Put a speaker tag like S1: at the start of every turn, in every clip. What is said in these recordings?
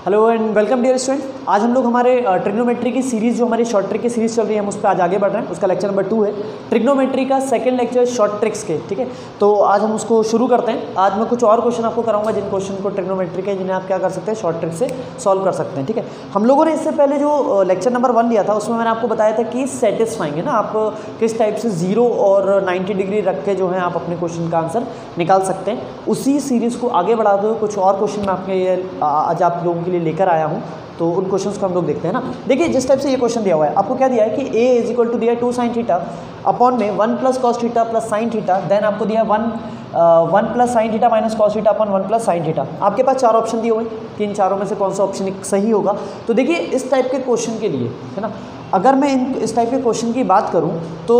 S1: Hello and welcome dear student. आज हम लोग हमारे ट्रिग्नोमेट्री की सीरीज़ जो हमारी शॉर्ट ट्रिक की सीरीज़ चल रही है हम उस पर आज आगे बढ़ रहे हैं। उसका लेक्चर नंबर 2 है ट्रिग्नोमेट्री का सेकंड लेक्चर शॉर्ट ट्रिक्स के। ठीक है, तो आज हम उसको शुरू करते हैं। आज मैं कुछ और क्वेश्चन आपको कराऊंगा जिन क्वेश्चन को ट्रिग्नोमेट्री के जिन्हें आप क्या कर सकते हैं शॉर्ट ट्रिक से सॉल्व कर सकते हैं। ठीक है, हम लोगों ने इससे पहले जो लेक्चर नंबर 1 लिया था उसमें मैंने आपको बताया था कि सेटिस्फाइंग है ना, आप किस टाइप से 0 और 90 डिग्री रख के जो है आप अपने क्वेश्चन का आंसर निकाल सकते हैं। उसी सीरीज़ को आगे बढ़ाते हुए कुछ और क्वेश्चन मैं आपके आज आप लोगों के लिए लेकर आया हूँ, तो उन क्वेश्चंस को हम लोग देखते हैं ना। देखिए जिस टाइप से ये क्वेश्चन दिया हुआ है, आपको क्या दिया है कि a इज इक्वल टू दिया है 2 sin थीटा अपॉन में 1 plus cos theta plus sine theta, then आपको दिया है 1 plus sine theta minus cos theta upon 1 plus sine theta. आपके पास 4 ऑप्शन दिए हुए हैं कि इन चारों में से कौन सा ऑप्शन सही होगा। तो देखिए इस टाइप के क्वेश्चन के लिए है ना, अगर मैं इस टाइप के क्वेश्चन की बात करूं तो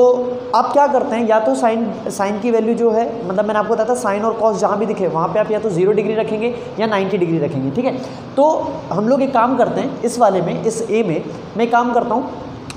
S1: आप क्या करते हैं, या तो साइन की वैल्यू जो है, मतलब मैंने आपको बताया था साइन और कॉस जहां भी दिखे वहां पे आप या तो 0 डिग्री रखेंगे या 90 डिग्री रखेंगे। ठीक है, तो हम लोग एक काम करते हैं इस वाले में, इस ए में मैं काम करता हूँ,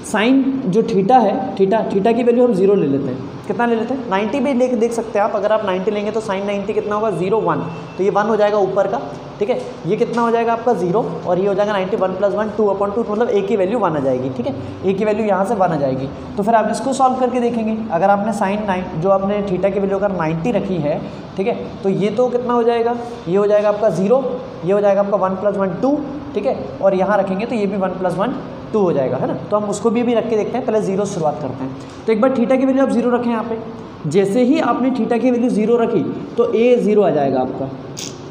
S1: साइन जो थीटा है, थीटा की वैल्यू हम 0 ले लेते हैं। कितना ले लेते हैं 90 भी लेके देख सकते हैं आप। अगर आप 90 लेंगे तो साइन 90 कितना होगा 0 1, तो ये 1 हो जाएगा ऊपर का। ठीक है, ये कितना हो जाएगा आपका 0 और ये हो जाएगा 90 1 प्लस 1 2/2, मतलब ए की वैल्यू 1 आ जाएगी। ठीक है, ए की वैल्यू यहाँ से 1 आ जाएगी। तो फिर आप इसको सॉल्व करके देखेंगे। अगर आपने साइन 9 जो आपने थीटा की वैल्यू अगर 90 रखी है, ठीक है, तो ये तो कितना हो जाएगा, ये हो जाएगा आपका 0, ये हो जाएगा आपका 1 प्लस 1 2। ठीक है, और यहाँ रखेंगे तो ये भी 1 प्लस 1 2 हो जाएगा, है ना। तो हम उसको भी रख के देखते हैं, पहले 0 से शुरुआत करते हैं। तो एक बार थीटा की वैल्यू आप 0 रखें यहाँ पे। जैसे ही आपने थीटा की वैल्यू 0 रखी तो ए 0 आ जाएगा आपका।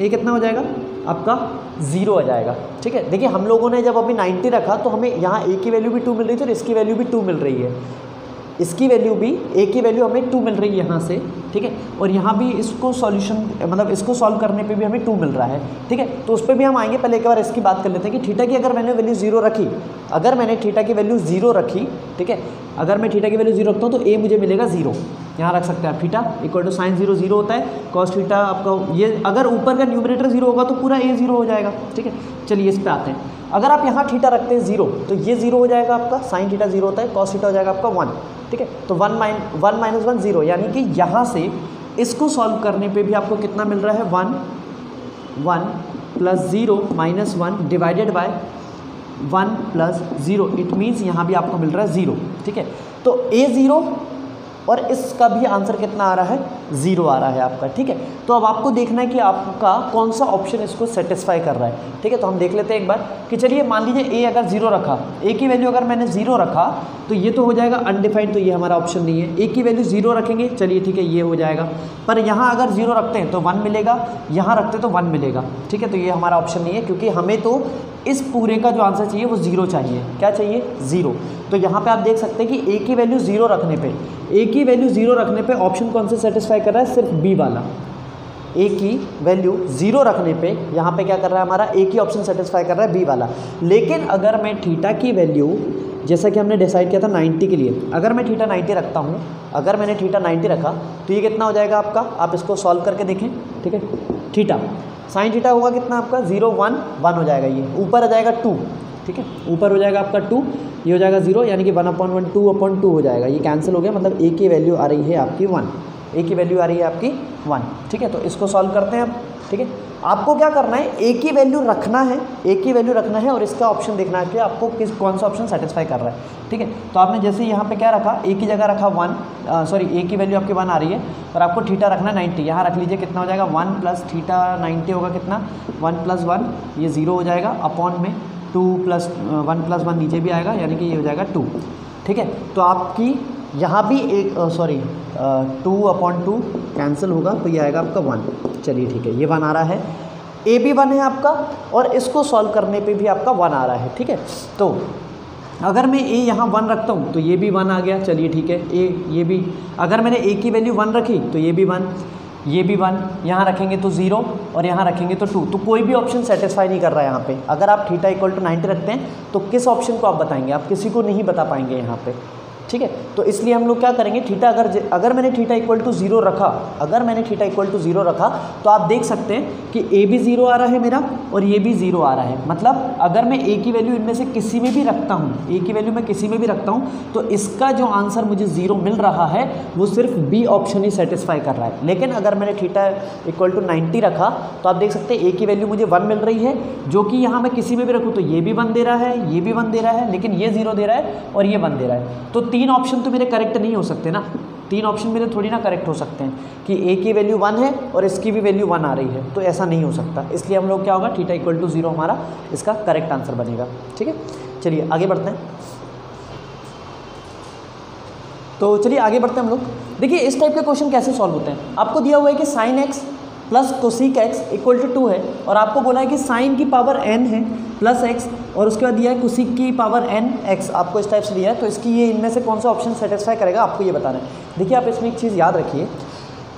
S1: ए कितना हो जाएगा आपका 0 आ जाएगा। ठीक है, देखिए हम लोगों ने जब अभी 90 रखा तो हमें यहाँ ए की वैल्यू भी 2 मिल रही थी और इसकी वैल्यू भी 2 मिल रही है। इसकी वैल्यू भी, ए की वैल्यू हमें 2 मिल रही है यहाँ से। ठीक है, और यहाँ भी इसको सॉल्यूशन मतलब इसको सॉल्व करने पे भी हमें 2 मिल रहा है। ठीक है, तो उस पर भी हम आएंगे। पहले एक बार इसकी बात कर लेते हैं कि थीटा की अगर मैंने वैल्यू 0 रखी, अगर मैंने थीटा की वैल्यू 0 रखी, ठीक है, अगर मैं थीटा की वैल्यू 0 रखता हूँ तो ए मुझे मिलेगा 0। यहाँ रख सकते हैं आप, थीटा इक्वल टू साइन 0 0 होता है, कॉस थीटा आपका ये अगर ऊपर का न्यूमरेटर 0 होगा तो पूरा ए 0 हो जाएगा। ठीक है, चलिए इस पे आते हैं। अगर आप यहाँ थीटा रखते हैं 0 तो ये 0 हो जाएगा आपका, साइन थीटा 0 होता है, कॉस थीटा हो जाएगा आपका 1। ठीक है, तो 1 माइनस 1 0, यानी कि यहाँ से इसको सॉल्व करने पे भी आपको कितना मिल रहा है 1 plus 0 minus 1 divided by 1 plus 0। It means यहाँ भी आपको मिल रहा है 0। ठीक है, तो ए 0 और इसका भी आंसर कितना आ रहा है 0 आ रहा है आपका। ठीक है, तो अब आपको देखना है कि आपका कौन सा ऑप्शन इसको सेटिस्फाई कर रहा है। ठीक है, तो हम देख लेते हैं एक बार कि चलिए मान लीजिए ए अगर 0 रखा, ए की वैल्यू अगर मैंने 0 रखा तो ये तो हो जाएगा अनडिफाइंड, तो ये हमारा ऑप्शन नहीं है। ए की वैल्यू 0 रखेंगे, चलिए ठीक है ये हो जाएगा। पर यहाँ अगर 0 रखते हैं तो 1 मिलेगा, यहाँ रखते तो 1 मिलेगा। ठीक है, तो ये हमारा ऑप्शन नहीं है क्योंकि हमें तो इस पूरे का जो आंसर चाहिए वो 0 चाहिए। क्या चाहिए 0। तो यहाँ पे आप देख सकते हैं कि ए की वैल्यू 0 रखने पे, ए की वैल्यू 0 रखने पे ऑप्शन कौन से सेटिस्फाई कर रहा है, सिर्फ बी वाला। ए की वैल्यू 0 रखने पे यहाँ पे क्या कर रहा है हमारा, ए की ऑप्शन सेटिस्फाई कर रहा है बी वाला। लेकिन अगर मैं थीटा की वैल्यू, जैसा कि हमने डिसाइड किया था 90 के लिए, अगर मैं थीटा 90 रखता हूँ, अगर मैंने थीटा 90 रखा तो ये कितना हो जाएगा आपका, आप इसको सॉल्व करके देखें। ठीक है, थीटा साइन थीटा होगा कितना आपका 0 1 1 हो जाएगा, ये ऊपर आ जाएगा 2। ठीक है, ऊपर हो जाएगा आपका 2, ये हो जाएगा 0, यानी कि 1/1 2/2 हो जाएगा। ये कैंसिल हो गया, मतलब ए की वैल्यू आ रही है आपकी 1, ए की वैल्यू आ रही है आपकी 1। ठीक है, तो इसको सॉल्व करते हैं अब। ठीक है, आपको क्या करना है, ए की वैल्यू रखना है, ए की वैल्यू रखना है और इसका ऑप्शन देखना है कि आपको कौन सा ऑप्शन सेटिस्फाई कर रहा है। ठीक है, तो आपने जैसे यहाँ पे क्या रखा, ए की जगह रखा 1, सॉरी ए की वैल्यू आपकी 1 आ रही है और आपको थीटा रखना है 90, यहाँ रख लीजिए। कितना हो जाएगा 1 प्लस थीटा 90 होगा कितना 1 प्लस 1, ये 0 हो जाएगा, अपॉन में 2 प्लस 1 प्लस 1 नीचे भी आएगा, यानी कि ये हो जाएगा 2। ठीक है, तो आपकी यहाँ भी एक 2/2 कैंसिल होगा, तो ये आएगा आपका 1। चलिए ठीक है, ये 1 आ रहा है, ए भी 1 है आपका और इसको सॉल्व करने पे भी आपका 1 आ रहा है। ठीक है, तो अगर मैं ए यहाँ 1 रखता हूँ तो ये भी 1 आ गया। चलिए ठीक है, ए ये भी, अगर मैंने ए की वैल्यू 1 रखी तो ये भी 1, ये भी 1, यहाँ रखेंगे तो 0 और यहाँ रखेंगे तो 2, तो कोई भी ऑप्शन सेटिस्फाई नहीं कर रहा है यहाँ पे। अगर आप थीटा इक्वल टू 90 रखते हैं तो किस ऑप्शन को आप बताएंगे, आप किसी को नहीं बता पाएंगे यहाँ पे। ठीक है। तो इसलिए हम लोग क्या करेंगे, थीटा अगर मैंने थीटा इक्वल टू 0 रखा, अगर मैंने थीटा इक्वल टू 0 रखा तो आप देख सकते हैं कि ए भी 0 आ रहा है मेरा और ये भी 0 आ रहा है। मतलब अगर मैं ए की वैल्यू इनमें से किसी में भी रखता हूँ, ए की वैल्यू मैं किसी में भी रखता हूँ, तो इसका जो आंसर मुझे 0 मिल रहा है वो सिर्फ बी ऑप्शन ही सेटिस्फाई कर रहा है। लेकिन अगर मैंने थीटा इक्वल टू 90 रखा तो आप देख सकते हैं ए की वैल्यू मुझे 1 मिल रही है, जो कि यहाँ मैं किसी में भी रखूँ तो ये भी 1 दे रहा है, ये भी 1 दे रहा है, लेकिन ये 0 दे रहा है और ये 1 दे रहा है। तो 3 ऑप्शन तो मेरे करेक्ट नहीं हो सकते ना, 3 ऑप्शन मेरे थोड़ी ना करेक्ट हो सकते हैं कि ए की वैल्यू 1 है और इसकी भी वैल्यू 1 आ रही है, तो ऐसा नहीं हो सकता। इसलिए हम लोग क्या होगा, थीटा इक्वल टू 0 हमारा इसका करेक्ट आंसर बनेगा। ठीक है, चलिए आगे बढ़ते हैं। तो चलिए आगे बढ़ते हैं हम लोग। देखिए इस टाइप के क्वेश्चन कैसे सॉल्व होते हैं। आपको दिया हुआ है कि sine x plus cosec x equal to 2 है और आपको बोला है कि साइन की पावर n है प्लस एक्स और उसके बाद दिया है कोसिक की पावर n x, आपको इस टाइप से दिया है। तो इसकी ये इनमें से कौन सा ऑप्शन सेटिस्फाई करेगा आपको ये बताना है। देखिए आप इसमें एक चीज़ याद रखिए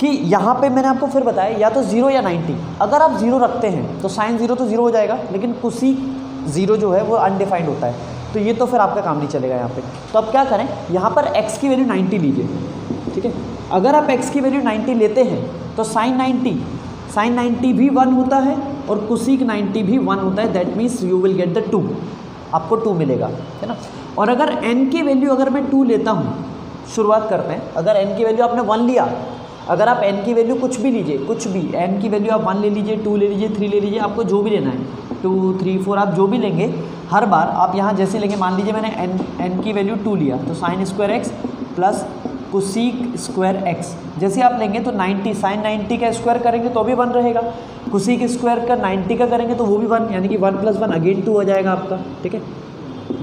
S1: कि यहाँ पे मैंने आपको फिर बताया या तो 0 या 90। अगर आप 0 रखते हैं तो साइन 0 तो 0 हो जाएगा, लेकिन कोसिक 0 जो है वो अनडिफाइंड होता है, तो ये तो फिर आपका काम नहीं चलेगा यहाँ पे। तो आप क्या करें, यहाँ पर x की वैल्यू 90 लीजिए। ठीक है, अगर आप x की वैल्यू 90 लेते हैं तो साइन 90 भी 1 होता है और कोसिक 90 भी 1 होता है। That means you will get the 2, आपको 2 मिलेगा, है ना। और अगर n की वैल्यू अगर मैं 2 लेता हूँ, शुरुआत करते हैं। अगर n की वैल्यू आपने 1 लिया, अगर आप n की वैल्यू कुछ भी लीजिए, कुछ भी n की वैल्यू आप 1 ले लीजिए, 2 ले लीजिए, 3 ले लीजिए, आपको जो भी लेना है 2 3 4 आप जो भी लेंगे, हर बार आप यहाँ जैसे लेंगे, मान लीजिए मैंने n की वैल्यू 2 लिया तो sign square x plus cosec square x जैसे आप लेंगे तो 90 साइन 90 का स्क्वायर करेंगे तो भी 1 रहेगा, कोसिक स्क्वायर का 90 का करेंगे तो वो भी 1, यानी कि 1 + 1 अगेन 2 हो जाएगा आपका। ठीक है,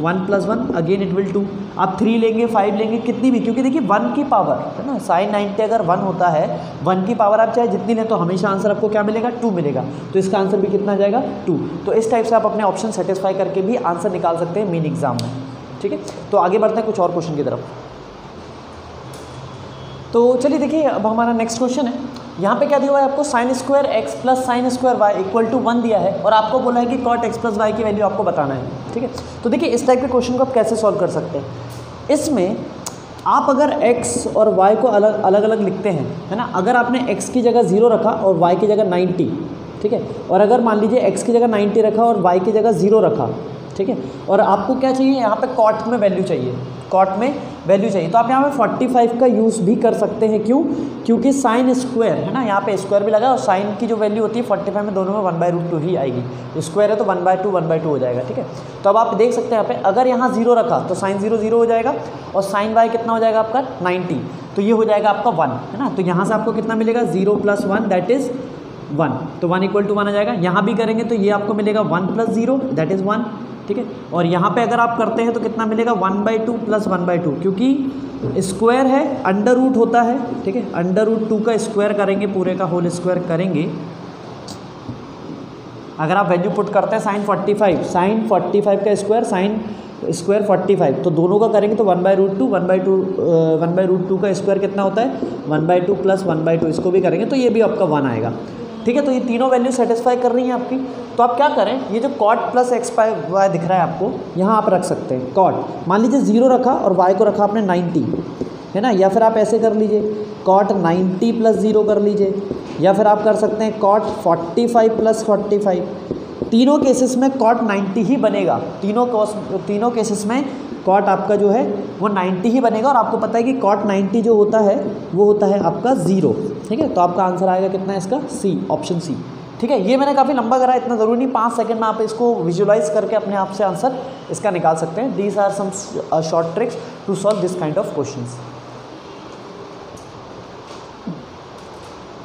S1: 1 + 1 अगेन इट विल 2। आप 3 लेंगे 5 लेंगे कितनी भी, क्योंकि देखिए 1 की पावर है ना, साइन 90 अगर 1 होता है, 1 की पावर आप चाहे जितनी लें तो हमेशा आंसर आपको क्या मिलेगा, 2 मिलेगा। तो इसका आंसर भी कितना आ जाएगा, 2। तो इस टाइप से आप अपने ऑप्शन सेटिस्फाई करके भी आंसर निकाल सकते हैं मेन एग्जाम में। ठीक है, तो आगे बढ़ते हैं कुछ और क्वेश्चन की तरफ। तो चलिए देखिए अब हमारा नेक्स्ट क्वेश्चन है। यहाँ पे क्या दिया हुआ है आपको, sine square x plus sine square y equal to 1 दिया है और आपको बोला है कि कॉट एक्स प्लस वाई की वैल्यू आपको बताना है। ठीक है, तो देखिए इस टाइप के क्वेश्चन को आप कैसे सॉल्व कर सकते हैं। इसमें आप अगर x और y को अलग अलग लिखते हैं, है ना, अगर आपने x की जगह 0 रखा और y की जगह 90, ठीक है, और अगर मान लीजिए x की जगह 90 रखा और y की जगह 0 रखा, ठीक है, और आपको क्या चाहिए यहाँ पे कॉट में वैल्यू चाहिए, कॉट में वैल्यू चाहिए, तो आप यहाँ पे 45 का यूज़ भी कर सकते हैं। क्यों, क्योंकि साइन स्क्वायर है ना, यहाँ पे स्क्वायर भी लगा और साइन की जो वैल्यू होती है 45 में दोनों में 1/√2 ही आएगी, स्क्वायर है तो 1/2 हो जाएगा। ठीक है, तो अब आप देख सकते हैं यहाँ पे अगर यहाँ 0 रखा तो साइन 0 हो जाएगा और साइन वाई कितना हो जाएगा आपका 90, तो ये हो जाएगा आपका 1, है ना। तो यहाँ से आपको कितना मिलेगा, 0 + 1 दैट इज़ 1, तो 1 = 1 आ जाएगा। यहाँ भी करेंगे तो ये आपको मिलेगा 1 + 0 दैट इज़ 1। ठीक है, और यहाँ पे अगर आप करते हैं तो कितना मिलेगा, 1/2 + 1/2, क्योंकि स्क्वायर है, अंडर रूट होता है। ठीक है, √2 का स्क्वायर करेंगे, पूरे का होल स्क्वायर करेंगे। अगर आप वैल्यू पुट करते हैं साइन 45 का स्क्वायर, साइन स्क्वायर 45, तो दोनों का करेंगे तो 1/√2 1/√2 का स्क्वायर कितना होता है, 1/2 + 1/2, इसको भी करेंगे तो ये भी आपका 1 आएगा। ठीक है, तो ये तीनों वैल्यू सेटिस्फाई कर रही हैं आपकी। तो आप क्या करें, ये जो कॉट प्लस x/y दिख रहा है आपको, यहाँ आप रख सकते हैं कॉट, मान लीजिए 0 रखा और y को रखा आपने 90, है ना, या फिर आप ऐसे कर लीजिए कॉट 90 + 0 कर लीजिए, या फिर आप कर सकते हैं कॉट 45 + 45। तीनों केसेस में कॉट 90 ही बनेगा, तीनों केसेस में कॉट आपका जो है वो 90 ही बनेगा। और आपको पता है कि कॉट 90 जो होता है वो होता है आपका 0। ठीक है, तो आपका आंसर आएगा कितना इसका, सी, ऑप्शन सी। ठीक है, ये मैंने काफ़ी लंबा करा, इतना ज़रूरी नहीं, 5 सेकंड में आप इसको विजुलाइज करके अपने आप से आंसर इसका निकाल सकते हैं। These are some short tricks to solve this kind of questions.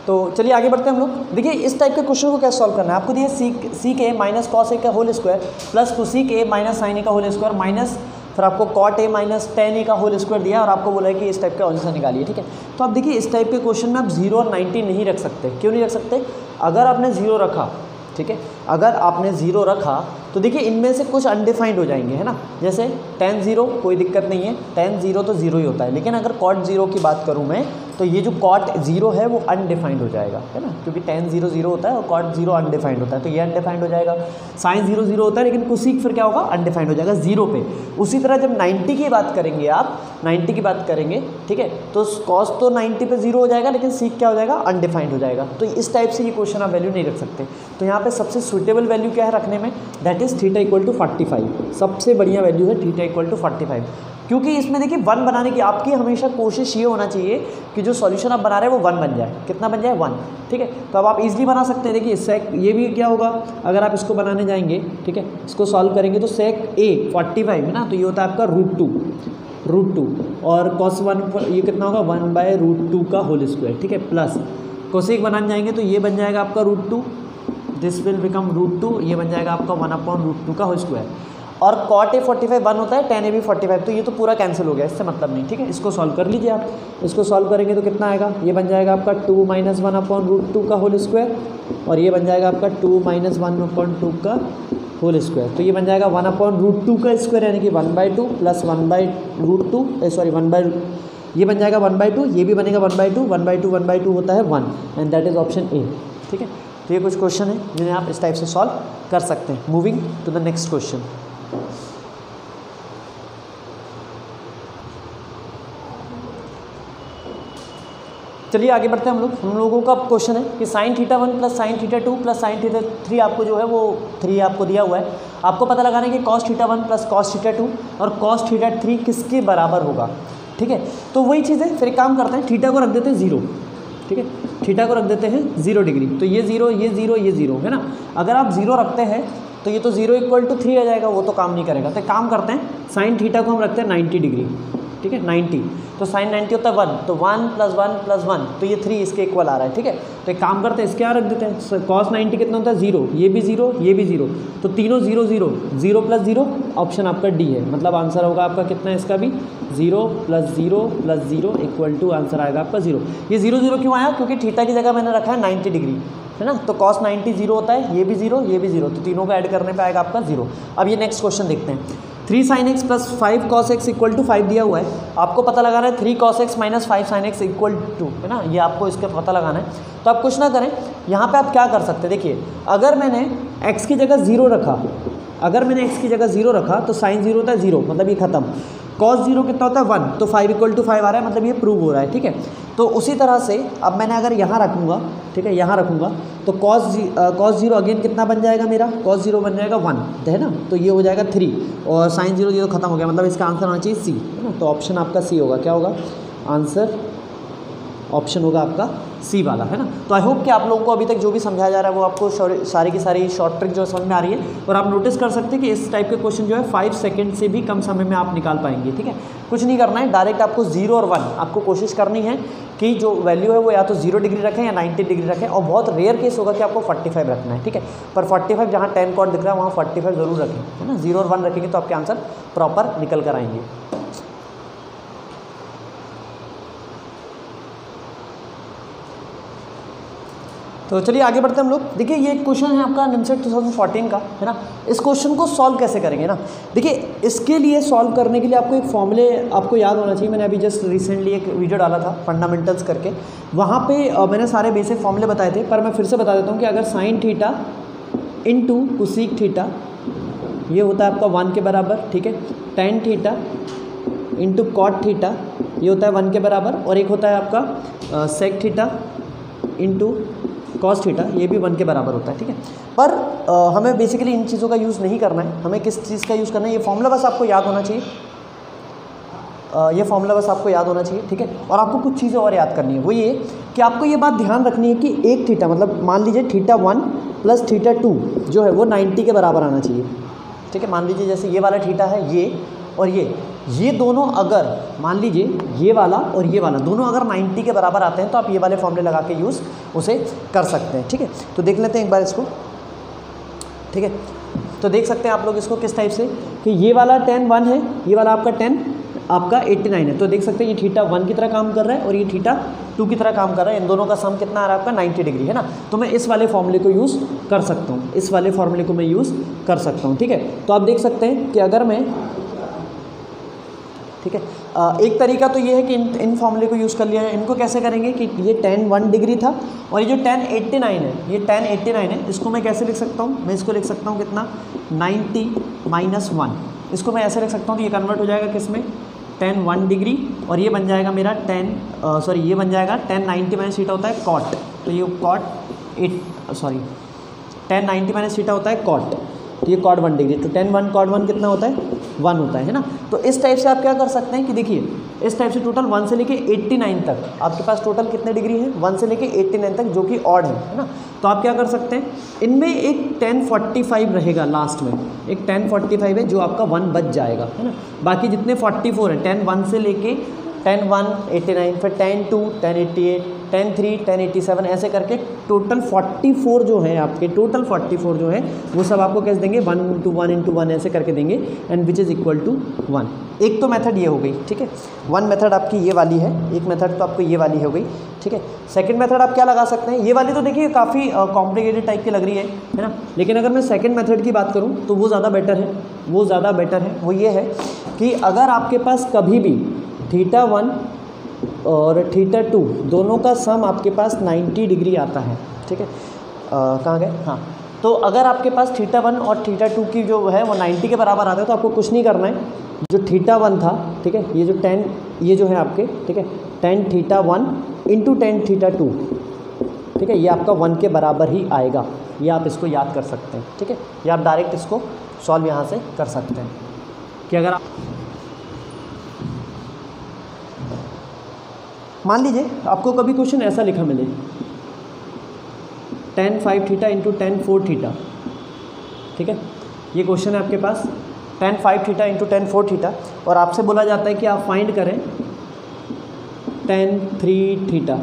S1: तो चलिए आगे बढ़ते हैं हम लोग। देखिए इस टाइप के क्वेश्चन को कैसे सॉल्व करना है। आपको दिए सी के माइनस कॉस ए का होल स्क्वायर प्लस कोसिक ए माइनस साइन ए का होल स्क्वायर माइनस फिर आपको कॉट ए माइनस टेन ए का होल स्क्वायर दिया और आपको बोला है कि इस टाइप का आंसर निकालिए। ठीक है, तो आप देखिए इस टाइप के क्वेश्चन में आप 0 और 90 नहीं रख सकते। क्यों नहीं रख सकते? अगर आपने 0 रखा, ठीक है, अगर आपने 0 रखा तो देखिए इनमें से कुछ अनडिफाइंड हो जाएंगे, है ना, जैसे tan 0 कोई दिक्कत नहीं है, tan 0 तो 0 ही होता है, लेकिन अगर cot 0 की बात करूँ मैं तो ये जो cot 0 है वो अनडिफाइंड हो जाएगा, है ना, क्योंकि tan 0 0 होता है और cot 0 अनडिफाइंड होता है, तो ये अनडिफाइंड हो जाएगा। sin 0 0 होता है लेकिन कोसेक फिर क्या होगा, अनडिफाइंड हो जाएगा 0 पे। उसी तरह जब 90 की बात करेंगे आप, 90 की बात करेंगे, ठीक है, तो cos तो 90 पे 0 हो जाएगा लेकिन सीक क्या हो जाएगा, अनडिफाइंड हो जाएगा। तो इस टाइप से ये क्वेश्चन आप वैल्यू नहीं रख सकते। तो यहाँ पे सबसे सुटेबल वैल्यू क्या है रखने में, that is theta equal to 45। सबसे बढ़िया वैल्यू है थीटा इक्वल टू 45, क्योंकि इसमें देखिए 1 बनाने की आपकी हमेशा कोशिश ये होना चाहिए कि जो सॉल्यूशन आप बना रहे हैं वो 1 बन जाए। कितना बन जाए, 1, ठीक है। तो अब आप इजीली बना सकते हैं। देखिए सेक ये भी क्या होगा, अगर आप इसको बनाने जाएंगे, ठीक है, इसको सॉल्व करेंगे तो सेक ए 45 है ना, तो ये होता है आपका √2 और cos 1 ये कितना होगा, 1/√2 का होल स्क्वायर, ठीक है, प्लस कोसेक बनाने जाएंगे तो ये बन जाएगा आपका √2, दिस विल बिकम √2, ये बन जाएगा आपका 1/√2 का होल स्क्वायर। और cot A 45 1 होता है, tan A भी 45, तो ये तो पूरा कैंसिल हो गया, इससे मतलब नहीं, ठीक है। इसको सॉल्व कर लीजिए आप, इसको सॉल्व करेंगे तो कितना आएगा, ये बन जाएगा आपका 2 - 1/√2 का होल स्क्वायर और ये बन जाएगा आपका 2 - 1/2 का होल स्क्वायर। तो ये बन जाएगा 1/√2 का स्क्वायर यानी कि 1/2 प्लस 1/√2 सॉरी 1 ये बन जाएगा 1/2, ये भी बनेगा 1/2, 1/2 होता है 1 and that is option A, ठीक है। तो ये कुछ क्वेश्चन है जिन्हें आप इस टाइप से सॉल्व कर सकते हैं। Moving to the next question. चलिए आगे बढ़ते हैं हम लोगों का क्वेश्चन है कि sin θ1 plus sin θ2 plus sin θ3 आपको जो है वो 3 आपको दिया हुआ है। आपको पता लगाना है कि cos θ1 प्लस cos θ2 और cos θ3 किसके बराबर होगा, ठीक है। तो वही चीज़ है, फिर एक काम करते हैं, थीटा को रख देते हैं 0, ठीक है, थीटा को रख देते हैं 0 डिग्री। तो ये 0 ये 0 ये 0 है ना। अगर आप 0 रखते हैं तो ये तो 0 = 3 आ जाएगा, वो तो काम नहीं करेगा। तो काम करते हैं, sin θ को हम रखते हैं 90 डिग्री, ठीक है, 90, तो sin 90 होता है 1, तो 1 + 1 + 1, तो ये 3 इसके इक्वल आ रहा है, ठीक है। तो एक काम करते हैं, इसके यहाँ रख देते हैं, cos 90 कितना होता है 0, ये भी 0 ये भी 0, तो तीनों 0 0 0 + 0, ऑप्शन आपका डी है, मतलब आंसर होगा आपका कितना है इसका भी 0 + 0 + 0 = आंसर आएगा आपका 0। ये 0 0 क्यों आया, क्योंकि थीटा की जगह मैंने रखा है 90 डिग्री, है ना। तो cos 90 0 होता है, ये भी 0 ये भी 0, तो तीनों को ऐड करने पे आएगा आपका 0। अब ये नेक्स्ट क्वेश्चन देखते हैं। 3 sin x plus 5 cos x = 5 दिया हुआ है। आपको पता लगाना है 3 cos x - 5 sin x = 2, है ना, ये आपको इसका पता लगाना है। तो आप कुछ ना करें, यहाँ पे आप क्या कर सकते हैं, देखिए अगर मैंने x की जगह 0 रखा, अगर मैंने x की जगह 0 रखा तो sin 0 होता है 0, मतलब ये खत्म। cos 0 कितना होता है 1, तो 5 = 5 आ रहा है, मतलब ये प्रूव हो रहा है, ठीक है। तो उसी तरह से अब मैंने अगर यहाँ रखूँगा, ठीक है, यहाँ रखूँगा तो cos 0 अगेन कितना बन जाएगा मेरा, cos 0 बन जाएगा 1, है ना, तो ये हो जाएगा 3 और sin 0 0 खत्म हो गया, मतलब इसका आंसर होना चाहिए सी, है ना। तो ऑप्शन आपका सी होगा, क्या होगा आंसर, ऑप्शन होगा आपका सी वाला, है ना। तो आई होप कि आप लोगों को अभी तक जो भी समझाया जा रहा है वो आपको सारी की सारी शॉर्ट ट्रिक जो समझ में आ रही है, और आप नोटिस कर सकते हैं कि इस टाइप के क्वेश्चन जो है 5 सेकंड से भी कम समय में आप निकाल पाएंगे, ठीक है। कुछ नहीं करना है, डायरेक्ट आपको 0 और 1 आपको कोशिश करनी है कि जो वैल्यू है वो या तो 0 डिग्री रखें या 90 डिग्री रखें, और बहुत रेयर केस होगा कि आपको 45 रखना है, ठीक है। पर 45 जहाँ 10 cot दिख रहा है वहाँ 45 जरूर रखें, है ना। 0 और 1 रखेंगे तो आपके आंसर प्रॉपर निकल कर आएंगे। तो चलिए आगे बढ़ते हैं हम लोग। देखिए ये क्वेश्चन है आपका निमसेट 2014 का, है ना। इस क्वेश्चन को सॉल्व कैसे करेंगे ना, देखिए इसके लिए सॉल्व करने के लिए आपको एक फॉर्मूले आपको याद होना चाहिए। मैंने अभी जस्ट रिसेंटली एक वीडियो डाला था फंडामेंटल्स करके, वहाँ पे मैंने सारे बेसिक फॉर्मूले बताए थे, पर मैं फिर से बता देता हूँ कि अगर sin theta into cosec theta ये होता है आपका 1 के बराबर, ठीक है, tan theta into cot theta ये होता है 1 के बराबर, और एक होता है आपका sec theta into cos theta ये भी 1 के बराबर होता है, ठीक है। पर हमें बेसिकली इन चीज़ों का यूज़ नहीं करना है, हमें किस चीज़ का यूज़ करना है, ये फॉर्मूला बस आपको याद होना चाहिए, ये फॉर्मूला बस आपको याद होना चाहिए, ठीक है। और आपको कुछ चीज़ें और याद करनी है, वो ये कि आपको ये बात ध्यान रखनी है कि एक थीटा, मतलब मान लीजिए θ1 प्लस θ2 जो है वो 90 के बराबर आना चाहिए, ठीक है। मान लीजिए जैसे ये वाला थीटा है ये और ये दोनों अगर मान लीजिए ये वाला और ये वाला दोनों अगर 90 के बराबर आते हैं तो आप ये वाले फॉर्मूले लगा के यूज़ उसे कर सकते हैं, ठीक है। तो देख लेते हैं एक बार इसको, ठीक है। तो देख सकते हैं आप लोग इसको किस टाइप से कि ये वाला tan 1 है, ये वाला आपका tan आपका 89 है। तो देख सकते हैं ये थीटा 1 की तरह काम कर रहा है और ये थीटा 2 की तरह काम कर रहा है। इन दोनों का सम कितना आ रहा है आपका 90 डिग्री है ना। तो मैं इस वाले फॉर्मूले को यूज़ कर सकता हूँ, इस वाले फॉर्मूले को मैं यूज़ कर सकता हूँ। ठीक है, तो आप देख सकते हैं कि अगर मैं, ठीक है, एक तरीका तो ये है कि इन फॉर्मूले को यूज़ कर लिया है। इनको कैसे करेंगे कि ये tan 1 डिग्री था और ये जो tan 89 है, ये tan 89 है, इसको मैं कैसे लिख सकता हूँ, मैं इसको लिख सकता हूँ कितना 90 माइनस 1, इसको मैं ऐसे लिख सकता हूँ तो ये कन्वर्ट हो जाएगा किसमें tan 1 डिग्री और ये बन जाएगा मेरा ये बन जाएगा tan 90 माइनस थीटा होता है cot, तो ये tan 90 माइनस थीटा होता है cot, तो ये cot 1 डिग्री, तो tan 1 cot 1 कितना होता है 1 होता है ना। तो इस टाइप से आप क्या कर सकते हैं कि देखिए इस टाइप से टोटल 1 से लेके 89 तक आपके पास टोटल कितने डिग्री है 1 से लेके 89 तक, जो कि ऑड है ना। तो आप क्या कर सकते हैं, इनमें एक tan 45 रहेगा लास्ट में, एक tan 45 है जो आपका 1 बच जाएगा है ना। बाकी जितने 44 है tan 1 से लेके tan 1 89, फिर tan 2 tan 88, tan 3 tan 87, ऐसे करके टोटल 44 जो है आपके, टोटल 44 जो है वो सब आपको कैसे देंगे 1 into 1 into 1 ऐसे करके देंगे, and which is equal to 1। एक तो मेथड ये हो गई, ठीक है, वन मेथड आपकी ये वाली है, एक मेथड तो आपको ये वाली हो गई, ठीक है। सेकंड मेथड आप क्या लगा सकते हैं, ये वाली तो देखिए काफ़ी कॉम्प्लिकेटेड टाइप की लग रही है ना, लेकिन अगर मैं सेकंड मेथड की बात करूँ तो वो ज़्यादा बेटर है, वो ज़्यादा बेटर है। वो ये है कि अगर आपके पास कभी भी थीटा 1 और थीटा 2 दोनों का सम आपके पास 90 डिग्री आता है, ठीक है, कहाँ गए, हाँ, तो अगर आपके पास थीटा 1 और थीटा 2 की जो है वो 90 के बराबर आता है तो आपको कुछ नहीं करना है, जो थीटा 1 था, ठीक है, ये जो tan, ये जो है आपके, ठीक है, tan theta 1 into tan theta 2, ठीक है, ये आपका 1 के बराबर ही आएगा, ये आप इसको याद कर सकते हैं, ठीक है, या आप डायरेक्ट इसको सॉल्व यहाँ से कर सकते हैं कि अगर आप मान लीजिए आपको कभी क्वेश्चन ऐसा लिखा मिले tan 5 theta into tan 4 theta, ठीक है, ये क्वेश्चन है आपके पास tan 5 theta into tan 4 theta, और आपसे बोला जाता है कि आप फाइंड करें tan 3 थीटा,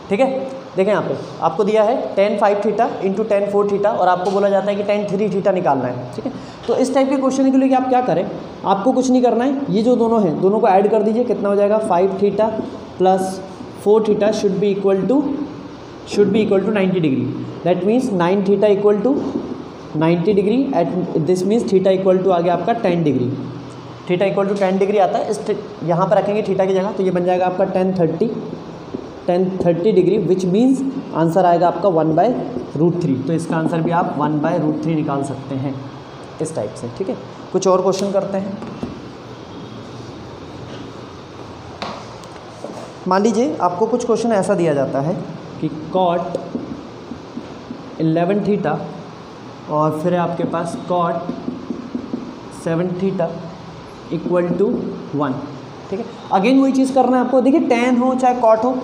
S1: ठीक है। देखें यहाँ पे आपको दिया है tan 5 theta into tan 4 theta और आपको बोला जाता है कि tan 3 थीटा निकालना है, ठीक है। तो इस टाइप के क्वेश्चन के लिए आप क्या करें, आपको कुछ नहीं करना है, ये जो दोनों हैं दोनों को ऐड कर दीजिए, कितना हो जाएगा 5 theta plus 4 theta should be equal to 90 degree, that means 9 theta equal to 90 degree, at this means theta equal to आ गया आपका 10 degree, theta equal to 10 degree आता है, इस यहाँ पर रखेंगे थीटा की जगह, तो ये बन जाएगा आपका 1030 डिग्री, विच मीन्स आंसर आएगा आपका 1/√3। तो इसका आंसर भी आप 1/√3 निकाल सकते हैं इस टाइप से, ठीक है। कुछ और क्वेश्चन करते हैं। मान लीजिए आपको कुछ क्वेश्चन ऐसा दिया जाता है कि cot 11 थीटा और फिर आपके पास cot 7 थीटा इक्वल टू 1, ठीक है। अगेन वही चीज़ करना है आपको, देखिए tan हो चाहे cot हो,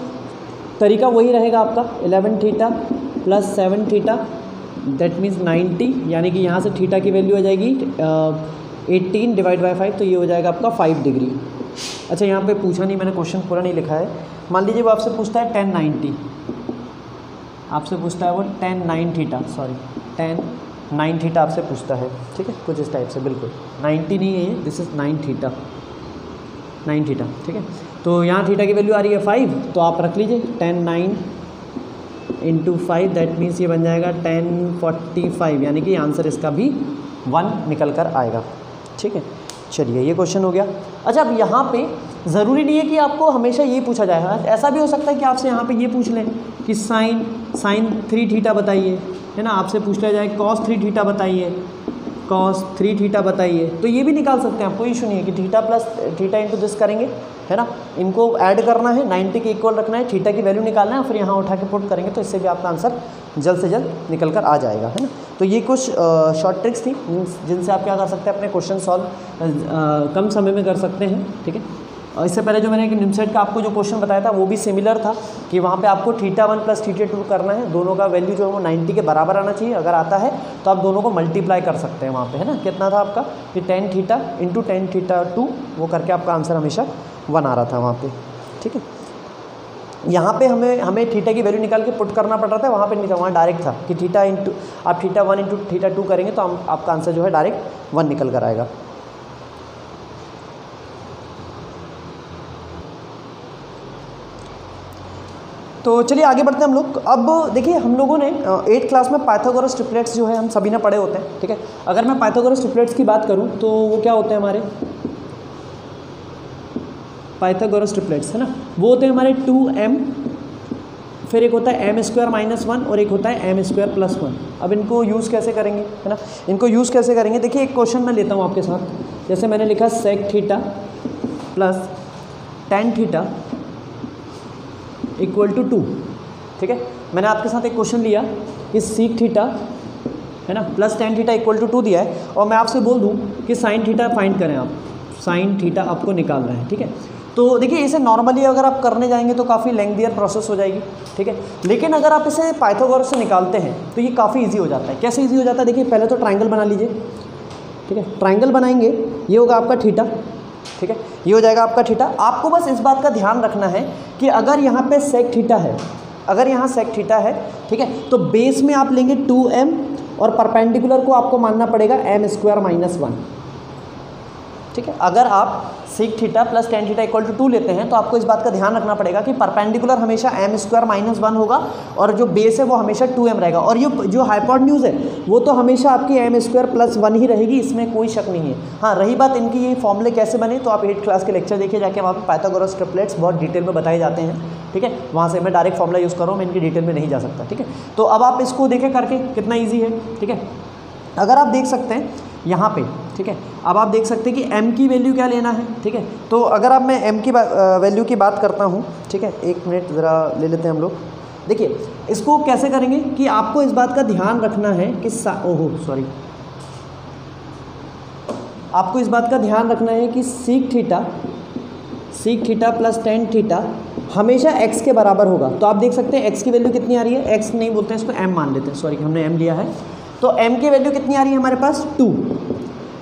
S1: तरीका वही रहेगा आपका 11 theta plus 7 theta, that means 90, यानी कि यहाँ से थीटा की वैल्यू आ जाएगी 18 डिवाइड बाई 5, तो ये हो जाएगा आपका 5 डिग्री। अच्छा, यहाँ पे पूछा नहीं मैंने, क्वेश्चन पूरा नहीं लिखा है। मान लीजिए वो आपसे पूछता है tan 90, आपसे पूछता है वो tan 9 theta, sorry tan 9 theta आपसे पूछता है, ठीक है, कुछ इस टाइप से, बिल्कुल 90 नहीं है ये, दिस इज़ 9 थीटा, 9 थीटा, ठीक है। तो यहाँ थीटा की वैल्यू आ रही है 5, तो आप रख लीजिए tan 9 इंटू 5, दैट मीन्स ये बन जाएगा tan 45, यानी कि आंसर इसका भी 1 निकल कर आएगा, ठीक है। चलिए ये क्वेश्चन हो गया। अच्छा, अब यहाँ पे ज़रूरी नहीं है कि आपको हमेशा ये पूछा जाए, ऐसा भी हो सकता है कि आपसे यहाँ पे ये पूछ लें कि साइन 3 थीटा बताइए, है ना, आपसे पूछ लिया जाए cos 3 थीटा बताइए, cos 3 थीटा बताइए, तो ये भी निकाल सकते हैं आप, कोई इशू नहीं है कि theta plus theta into this करेंगे, है ना, इनको ऐड करना है, 90 के इक्वल रखना है, थीटा की वैल्यू निकालना है, फिर यहाँ उठा के पुट करेंगे, तो इससे भी आपका आंसर जल्द से जल्द निकल कर आ जाएगा, है ना। तो ये कुछ शॉर्ट ट्रिक्स थी जिनसे आप क्या कर सकते हैं, अपने क्वेश्चन सॉल्व कम समय में कर सकते हैं, ठीक है। और इससे पहले जो मैंने एक निमसेट का आपको जो क्वेश्चन बताया था वो भी सिमिलर था कि वहाँ पे आपको थीटा 1 प्लस थीटा 2 करना है, दोनों का वैल्यू जो है वो 90 के बराबर आना चाहिए, अगर आता है तो आप दोनों को मल्टीप्लाई कर सकते हैं वहाँ पे, है ना। कितना था आपका कि tan theta into tan theta 2, वो करके आपका आंसर हमेशा 1 आ रहा था वहाँ पर, ठीक है। यहाँ पे हमें थीटा की वैल्यू निकाल के पुट करना पड़ रहा था, वहाँ पे नहीं था, वहाँ डायरेक्ट था कि थीटा इंटू आप थीटा 1 इंटू थीटा 2 करेंगे तो आपका आंसर जो है डायरेक्ट 1 निकल कर आएगा। तो चलिए आगे बढ़ते हैं हम लोग। अब देखिए हम लोगों ने 8th क्लास में पाइथागोरस ट्रिपलेट्स जो है हम सभी ने पढ़े होते हैं, ठीक है। अगर मैं पाइथागोरस ट्रिपलेट्स की बात करूं तो वो क्या होते हैं हमारे पाइथागोरस ट्रिपलेट्स, है ना, वो होते हैं हमारे 2m, फिर एक होता है m² - 1 और एक होता है m² + 1। अब इनको यूज़ कैसे करेंगे, है ना, इनको यूज़ कैसे करेंगे। देखिए एक क्वेश्चन मैं लेता हूँ आपके साथ, जैसे मैंने लिखा sec theta plus tan theta = 2, ठीक है। मैंने आपके साथ एक क्वेश्चन लिया कि sec थीटा, है ना, प्लस tan थीटा = 2 दिया है, और मैं आपसे बोल दूँ कि sin थीटा फाइंड करें आप, sin थीटा आपको निकालना है, ठीक है। तो देखिए इसे नॉर्मली अगर आप करने जाएंगे तो काफ़ी लेंथियर प्रोसेस हो जाएगी, ठीक है। लेकिन अगर आप इसे पाइथागोरस से निकालते हैं तो ये काफ़ी इजी हो जाता है। कैसे इजी हो जाता है, देखिए पहले तो ट्रायंगल बना लीजिए, ठीक है। ट्रायंगल बनाएंगे, ये होगा आपका थीटा, ठीक है, ये हो जाएगा आपका थीटा। आपको बस इस बात का ध्यान रखना है कि अगर यहाँ पे सेक थीटा है, अगर यहाँ सेक थीटा है, ठीक है, तो बेस में आप लेंगे 2m और परपेंडिकुलर को आपको मानना पड़ेगा m² - 1, ठीक है। अगर आप sec theta plus tan theta = 2 लेते हैं तो आपको इस बात का ध्यान रखना पड़ेगा कि परपेंडिकुलर हमेशा m² - 1 होगा और जो बेस है वो हमेशा 2m रहेगा, और ये जो हाइपोटेन्यूज है वो तो हमेशा आपकी m² + 1 ही रहेगी, इसमें कोई शक नहीं है। हाँ, रही बात इनकी ये फॉर्मूले कैसे बने, तो आप 8th क्लास के लेक्चर देखिए जाके, वहाँ पे पाइथागोरस ट्रिपलेट्स बहुत डिटेल में बताए जाते हैं, ठीक है। वहाँ से मैं डायरेक्ट फॉर्मूला यूज़ कर रहा हूँ, मैं इनकी डिटेल में नहीं जा सकता, ठीक है। तो अब आप इसको देखें करके कितना ईजी है, ठीक है। अगर आप देख सकते हैं यहाँ पे, ठीक है, अब आप देख सकते हैं कि m की वैल्यू क्या लेना है, ठीक है। तो अगर अब मैं m की वैल्यू की बात करता हूँ, ठीक है, एक मिनट ज़रा ले लेते हैं हम लोग। देखिए इसको कैसे करेंगे कि आपको इस बात का ध्यान रखना है कि आपको इस बात का ध्यान रखना है कि sec theta plus tan theta हमेशा x के बराबर होगा। तो आप देख सकते हैं x की वैल्यू कितनी आ रही है, x नहीं बोलते हैं इसको, m मान लेते हैं, सॉरी हमने m लिया है। तो m की वैल्यू कितनी आ रही है हमारे पास 2,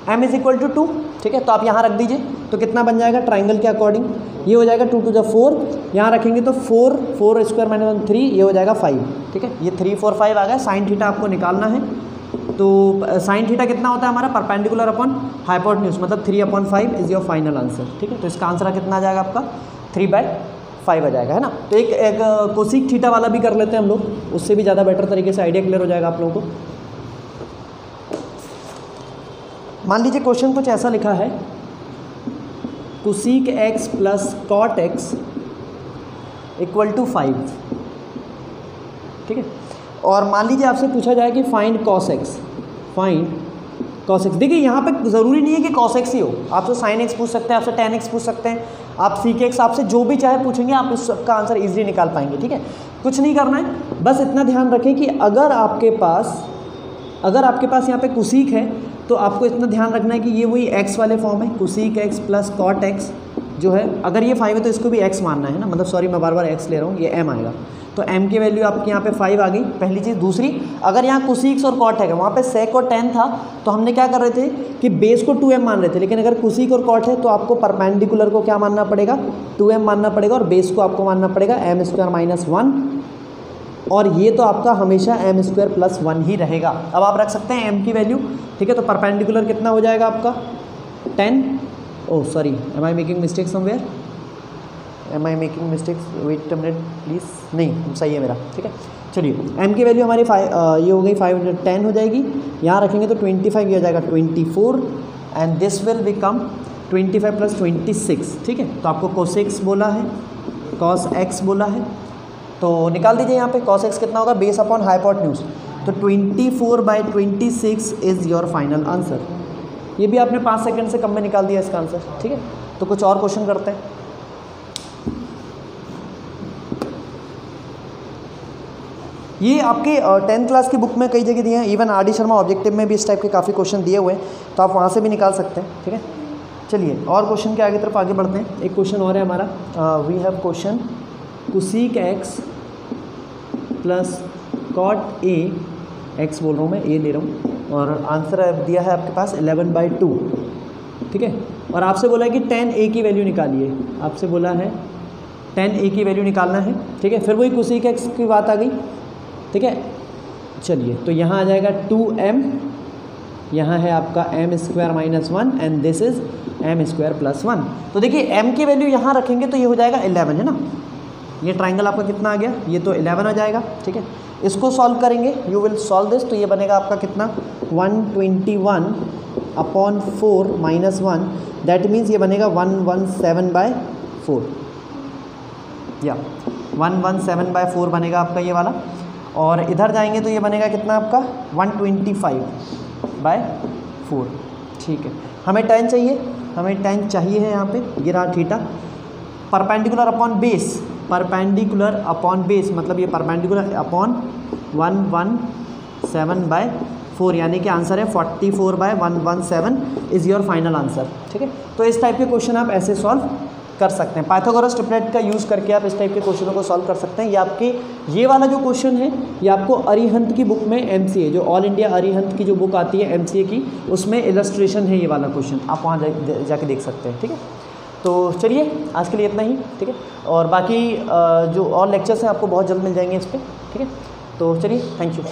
S1: m = 2, ठीक है। तो आप यहाँ रख दीजिए, तो कितना बन जाएगा ट्राइंगल के अकॉर्डिंग, ये हो जाएगा 2 to the 4, यहाँ रखेंगे तो 4 2 - 1 3, ये हो जाएगा 5, ठीक है। ये 3 4 5 आ गया। साइन थीटा आपको निकालना है, तो साइन थीटा कितना होता है हमारा परपेंडिकुलर अपॉन हाइपोटेन्यूज, मतलब 3/5 इज योर फाइनल आंसर, ठीक है। तो इसका आंसर कितना आ जाएगा आपका 3/5 आ जाएगा, है ना। तो एक कोसिक थीटा वाला भी कर लेते हैं हम लोग, उससे भी ज़्यादा बेटर तरीके से आइडिया क्लियर हो जाएगा आप लोगों को। मान लीजिए क्वेश्चन कुछ ऐसा लिखा है, cosec x plus cot x = 5, ठीक है। और मान लीजिए आपसे पूछा जाए कि फाइंड cos x। देखिए यहाँ पे ज़रूरी नहीं है कि cos x ही हो, आपसे sin x पूछ सकते हैं, आपसे tan x पूछ सकते हैं, आप sec x, आपसे जो भी चाहे पूछेंगे आप इस सबका आंसर इजीली निकाल पाएंगे, ठीक है। कुछ नहीं करना है, बस इतना ध्यान रखें कि अगर आपके पास यहाँ पे कोसिक है तो आपको इतना ध्यान रखना है कि ये वही x वाले फॉर्म है, cosec x plus cot x जो है, अगर ये 5 है तो इसको भी x मानना है ना, मतलब सॉरी मैं बार बार x ले रहा हूँ, ये m आएगा। तो m की वैल्यू आपके यहाँ पे 5 आ गई, पहली चीज़। दूसरी, अगर यहाँ कोसिक्स और कॉट है, वहाँ पे सेक और tan था, तो हमने क्या कर रहे थे कि बेस को 2m मान रहे थे, लेकिन अगर कोसिक और कॉट है तो आपको परपेंडिकुलर को क्या मानना पड़ेगा, 2m मानना पड़ेगा, और बेस को आपको मानना पड़ेगा m² - 1, और ये तो आपका हमेशा m² + 1 ही रहेगा। अब आप रख सकते हैं m की वैल्यू, ठीक है। तो परपेंडिकुलर कितना हो जाएगा आपका 10, am I making mistake somewhere, wait a minute please, नहीं सही है मेरा, ठीक है। चलिए m की वैल्यू हमारी ये हो गई 10 हो जाएगी, यहाँ रखेंगे तो 25, ये हो जाएगा 24, एंड दिस विल बिकम 25 + 26, ठीक है। तो आपको cos x बोला है, cos x बोला है, तो निकाल दीजिए यहाँ पे cos x कितना होगा, बेस अपॉन हाइपोटेन्यूज, तो 24/26 इज़ योर फाइनल आंसर। ये भी आपने 5 सेकंड से कम में निकाल दिया इसका आंसर, ठीक है। तो कुछ और क्वेश्चन करते हैं। ये आपके 10th क्लास की बुक में कई जगह दिए हैं, even R D Sharma objective में भी इस टाइप के काफ़ी क्वेश्चन दिए हुए हैं, तो आप वहाँ से भी निकाल सकते हैं, ठीक है। चलिए और क्वेश्चन के आगे तरफ आगे बढ़ते हैं। एक क्वेश्चन और है हमारा, we have question cosec x plus cot a, x बोल रहा हूँ मैं, a ले रहा हूँ, और आंसर दिया है आपके पास 11/2, ठीक है। और आपसे बोला है कि tan a की वैल्यू निकालिए, आपसे बोला है tan a की वैल्यू निकालना है, ठीक है। फिर वही कोसिक x की बात आ गई, ठीक है। चलिए तो यहाँ आ जाएगा 2m, यहाँ है आपका m² - 1 and this is m² + 1। तो देखिए m की वैल्यू यहाँ रखेंगे तो ये हो जाएगा 11, है ना, ये ट्राइंगल आपका कितना आ गया, ये तो 11 आ जाएगा, ठीक है। इसको सॉल्व करेंगे, यू विल सॉल्व दिस, तो ये बनेगा आपका कितना 121/4 - 1, दैट मीन्स ये बनेगा 117/4, या 117/4 बनेगा आपका ये वाला। और इधर जाएंगे तो ये बनेगा कितना आपका 125/4, ठीक है। हमें tan चाहिए, हमें tan चाहिए है यहाँ पे, ये रहा theta. Perpendicular upon base, perpendicular upon base मतलब ये परपेंडिकुलर अपॉन 117/4, यानी कि आंसर है 44/117 इज़ योर फाइनल आंसर, ठीक है। तो इस टाइप के क्वेश्चन आप ऐसे सॉल्व कर सकते हैं। पाइथागोरस ट्रिपलेट का यूज़ करके आप इस टाइप के क्वेश्चनों को सॉल्व कर सकते हैं। ये आपके ये वाला जो क्वेश्चन है ये आपको अरिहंत की बुक में MCA, जो ऑल इंडिया अरिहंत की जो बुक आती है MCA की, उसमें इलस्ट्रेशन है ये वाला क्वेश्चन, आप वहाँ जाके देख सकते हैं, ठीक है। तो चलिए आज के लिए इतना ही, ठीक है। और बाकी जो और लेक्चर्स हैं आपको बहुत जल्द मिल जाएंगे इस पर, ठीक है। तो चलिए, थैंक यू।